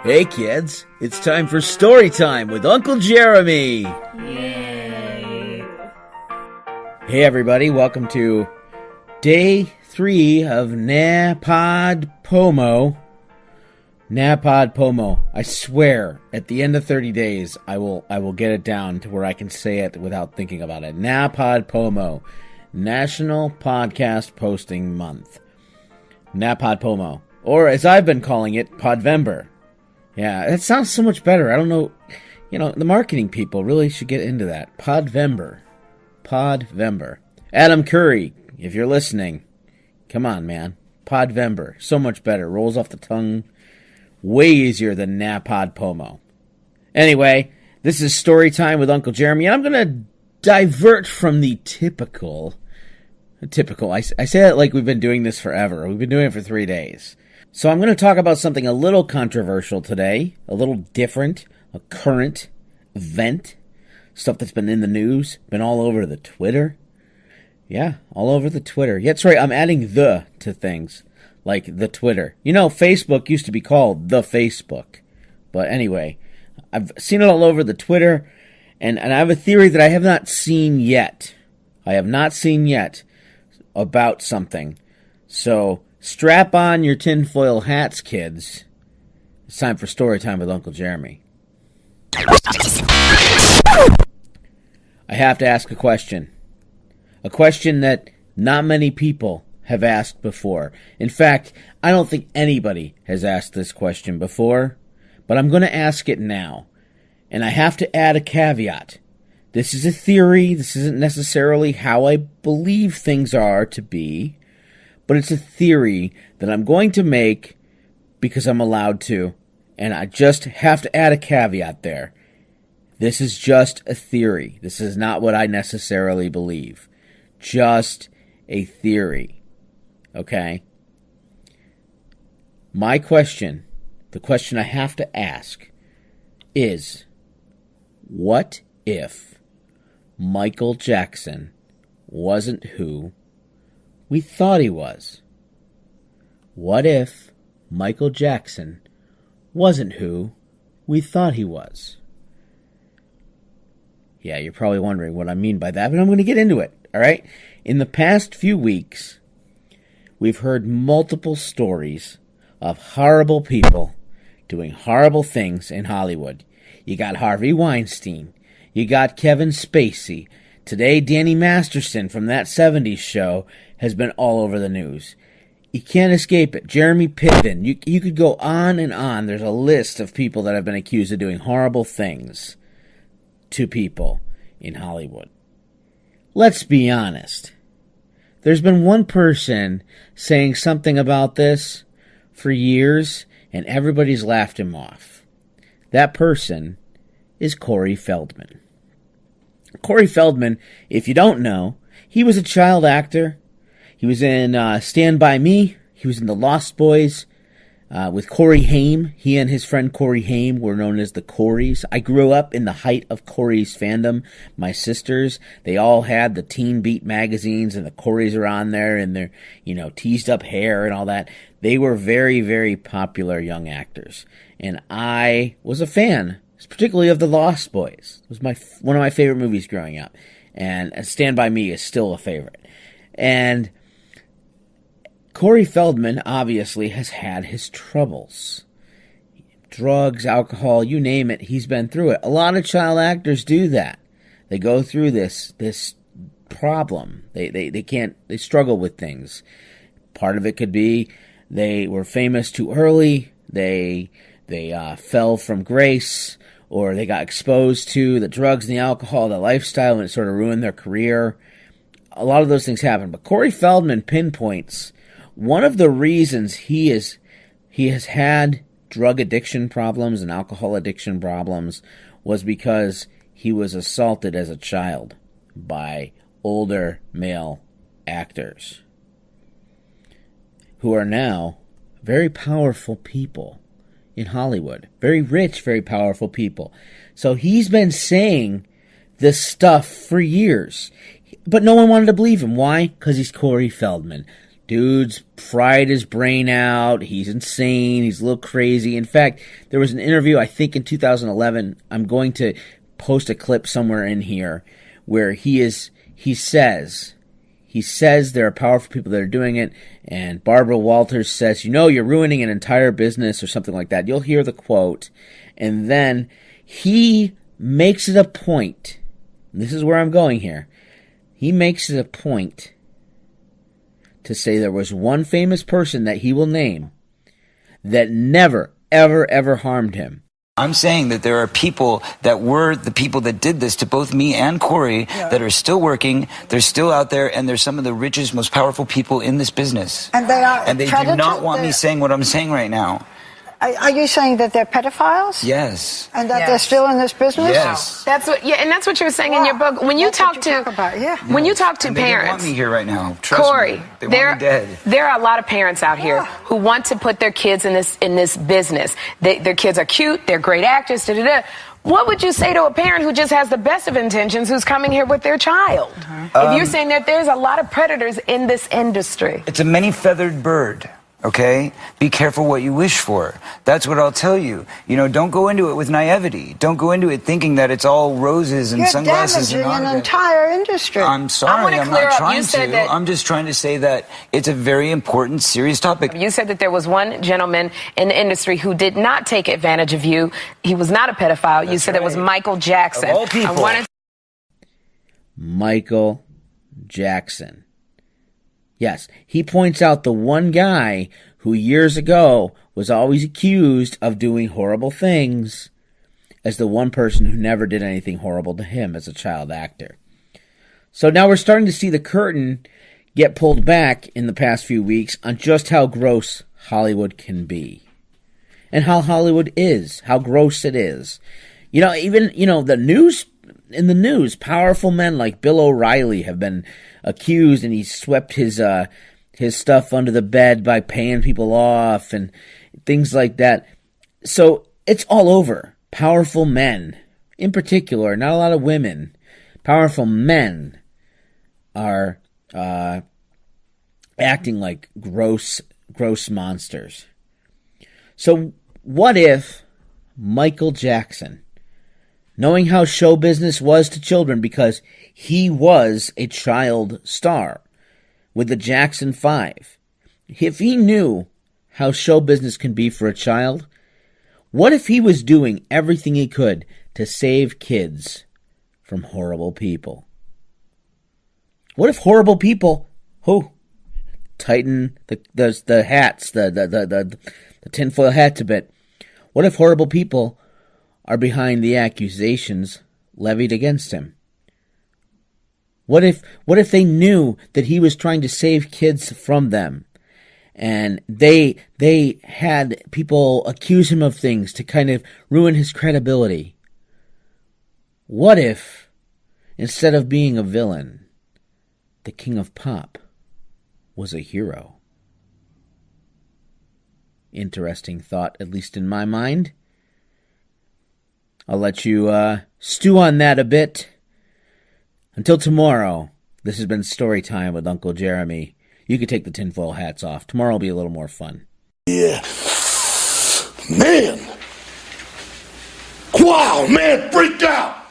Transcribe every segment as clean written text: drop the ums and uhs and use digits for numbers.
Hey kids, it's time for story time with Uncle Jeremy. Yay! Hey everybody, welcome to day 3 of NaPodPoMo. NaPodPoMo. I swear, at the end of 30 days, I will get it down to where I can say it without thinking about it. NaPodPoMo. National Podcast Posting Month. NaPodPoMo. Or as I've been calling it, Podvember. Yeah, that sounds so much better. I don't know, the marketing people really should get into that. Podvember. Podvember. Adam Curry, if you're listening, come on, man. Podvember. So much better. Rolls off the tongue. Way easier than NaPodPoMo. Anyway, this is story time with Uncle Jeremy, and I'm going to divert from the typical. I say that like we've been doing this forever. We've been doing it for 3 days. So I'm going to talk about something a little controversial today, a little different, a current event, stuff that's been in the news, been all over the Twitter. Yeah, all over the Twitter. Yeah, that's right, I'm adding the to things, like the Twitter. Facebook used to be called the Facebook. But anyway, I've seen it all over the Twitter, and I have a theory that I have not seen yet. About something. So strap on your tinfoil hats, kids. It's time for story time with Uncle Jeremy. I have to ask a question. A question that not many people have asked before. In fact, I don't think anybody has asked this question before, but I'm going to ask it now. And I have to add a caveat. This is a theory. This isn't necessarily how I believe things are to be. But it's a theory that I'm going to make because I'm allowed to. And I just have to add a caveat there. This is just a theory. This is not what I necessarily believe. Just a theory. Okay? My question, the question I have to ask, is, what if Michael Jackson wasn't who we thought he was? What if Michael Jackson wasn't who we thought he was? Yeah, you're probably wondering what I mean by that, but I'm going to get into it, all right? In the past few weeks, we've heard multiple stories of horrible people doing horrible things in Hollywood. You got Harvey Weinstein. You got Kevin Spacey. Today, Danny Masterson from That 70s Show has been all over the news. You can't escape it. Jeremy Piven. You could go on and on. There's a list of people that have been accused of doing horrible things to people in Hollywood. Let's be honest. There's been one person saying something about this for years, and everybody's laughed him off. That person is Corey Feldman. Corey Feldman, if you don't know, he was a child actor. He was in Stand By Me. He was in The Lost Boys with Corey Haim. He and his friend Corey Haim were known as the Coreys. I grew up in the height of Corey's fandom. My sisters, they all had the Teen Beat magazines, and the Coreys are on there, and their, teased up hair and all that. They were very, very popular young actors. And I was a fan, particularly of The Lost Boys. It was one of my favorite movies growing up. And Stand By Me is still a favorite. And Corey Feldman obviously has had his troubles. Drugs, alcohol, you name it, he's been through it. A lot of child actors do that. They go through this problem. They struggle with things. Part of it could be they were famous too early. They fell from grace, or they got exposed to the drugs and the alcohol, the lifestyle, and it sort of ruined their career. A lot of those things happen. But Corey Feldman pinpoints one of the reasons he has had drug addiction problems and alcohol addiction problems was because he was assaulted as a child by older male actors who are now very powerful people in Hollywood. Very rich, very powerful people. So he's been saying this stuff for years. But no one wanted to believe him. Why? Because he's Corey Feldman. Dude's fried his brain out. He's insane. He's a little crazy. In fact, there was an interview, I think in 2011. I'm going to post a clip somewhere in here where he says there are powerful people that are doing it, and Barbara Walters says, you're ruining an entire business or something like that. You'll hear the quote, and then he makes it a point. This is where I'm going here. He makes it a point to say there was one famous person that he will name that never, ever, ever harmed him. I'm saying that there are people that were the people that did this to both me and Corey that are still working. They're still out there, and they're some of the richest, most powerful people in this business. And they are. And they do not want me saying what I'm saying right now. Are you saying that they're pedophiles? Yes. And that they're still in this business? Yes. That's what you were saying in your book. When you talk to when you talk to and parents, they don't want me here right now. Trust Corey, me. They want me dead. There are a lot of parents out here who want to put their kids in this business. Their kids are cute. They're great actors. Da, da, da. What would you say to a parent who just has the best of intentions, who's coming here with their child? If you're saying that there's a lot of predators in this industry, it's a many-feathered bird. Okay? Be careful what you wish for. That's what I'll tell you. Don't go into it with naivety. Don't go into it thinking that it's all roses and sunglasses. You're damaging an entire industry. I'm sorry, I'm not trying to. I'm just trying to say that it's a very important, serious topic. You said that there was one gentleman in the industry who did not take advantage of you. He was not a pedophile. You said it was Michael Jackson. Of all people. Michael Jackson. Yes, he points out the one guy who years ago was always accused of doing horrible things as the one person who never did anything horrible to him as a child actor. So now we're starting to see the curtain get pulled back in the past few weeks on just how gross Hollywood can be. And how Hollywood is, how gross it is. The news, in the news, powerful men like Bill O'Reilly have been accused, and he swept his stuff under the bed by paying people off and things like that. So it's all over. Powerful men, in particular, not a lot of women. Powerful men are acting like gross monsters. So what if Michael Jackson, knowing how show business was to children because he was a child star with the Jackson 5. If he knew how show business can be for a child, what if he was doing everything he could to save kids from horrible people? What if horrible people tighten the hats, the tinfoil hats a bit? What if horrible people are behind the accusations levied against him? What if they knew that he was trying to save kids from them, and they had people accuse him of things to kind of ruin his credibility? What if, instead of being a villain, the king of pop was a hero? Interesting thought, at least in my mind. I'll let you stew on that a bit. Until tomorrow, this has been Storytime with Uncle Jeremy. You can take the tinfoil hats off. Tomorrow will be a little more fun. Yeah. Man! Wow, man, freaked out!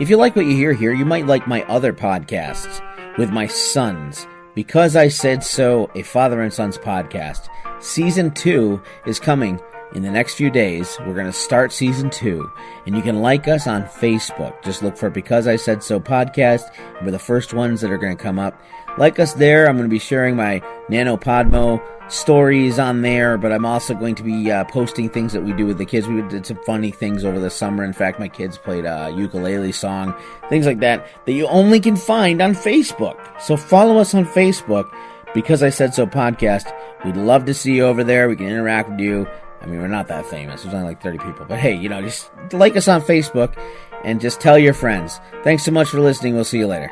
If you like what you hear here, you might like my other podcasts with my sons. Because I Said So, a father and son's podcast. Season 2 is coming in the next few days. We're going to start Season 2. And you can like us on Facebook. Just look for Because I Said So podcast. We're the first ones that are going to come up. Like us there. I'm going to be sharing my Nano Podmo stories on there, but I'm also going to be posting things that we do with the kids. We did some funny things over the summer. In fact, my kids played a ukulele song, things like that you only can find on Facebook. So follow us on Facebook, Because I Said So podcast. We'd love to see you over there. We can interact with you. I mean, we're not that famous. There's only like 30 people. But hey, just like us on Facebook and just tell your friends. Thanks so much for listening. We'll see you later.